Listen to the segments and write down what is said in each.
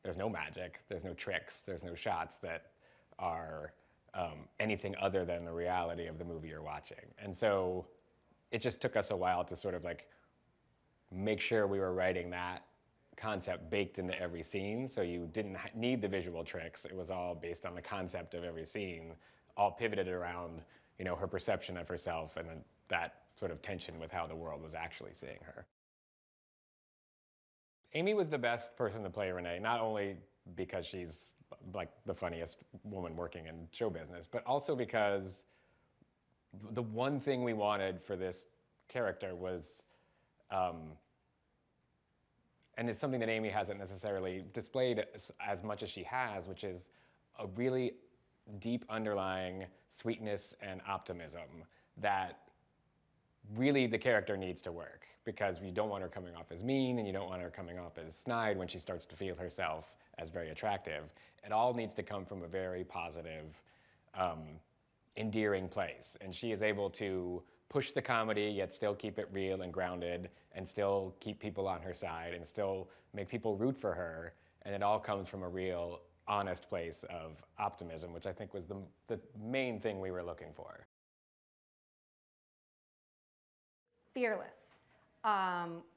there's no magic, there's no tricks, there's no shots that are anything other than the reality of the movie you're watching. And so it just took us a while to sort of like make sure we were writing that concept baked into every scene, so you didn't need the visual tricks. It was all based on the concept of every scene, all pivoted around, you know, her perception of herself and then that sort of tension with how the world was actually seeing her. Amy was the best person to play Renee, not only because she's like the funniest woman working in show business, but also because the one thing we wanted for this character was, and it's something that Amy hasn't necessarily displayed as much as she has, which is a really deep underlying sweetness and optimism that really the character needs to work, because you don't want her coming off as mean and you don't want her coming off as snide when she starts to feel herself as very attractive. It all needs to come from a very positive, endearing place. And she is able to push the comedy, yet still keep it real and grounded, and still keep people on her side, and still make people root for her. And it all comes from a real, honest place of optimism, which I think was the main thing we were looking for. Fearless,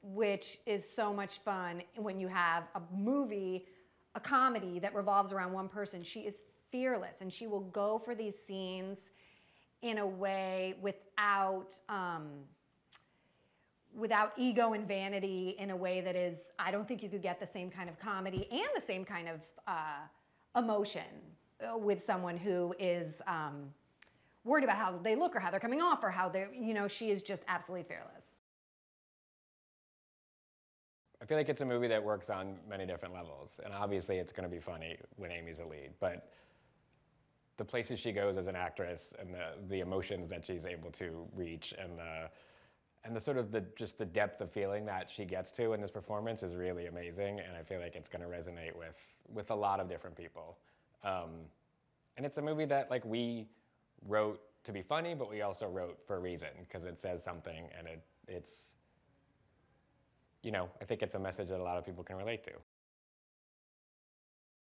which is so much fun when you have a movie, a comedy that revolves around one person. She is fearless, and she will go for these scenes in a way without ego and vanity, in a way that is, I don't think you could get the same kind of comedy and the same kind of emotion with someone who is worried about how they look or how they're coming off or how they're, you know, she is just absolutely fearless. I feel like it's a movie that works on many different levels, and obviously it's going to be funny when Amy's a lead, but the places she goes as an actress and the emotions that she's able to reach and the sort of just the depth of feeling that she gets to in this performance is really amazing, and I feel like it's going to resonate with a lot of different people. And it's a movie that like we wrote to be funny, but we also wrote for a reason, because it says something, and it's, you know, I think it's a message that a lot of people can relate to.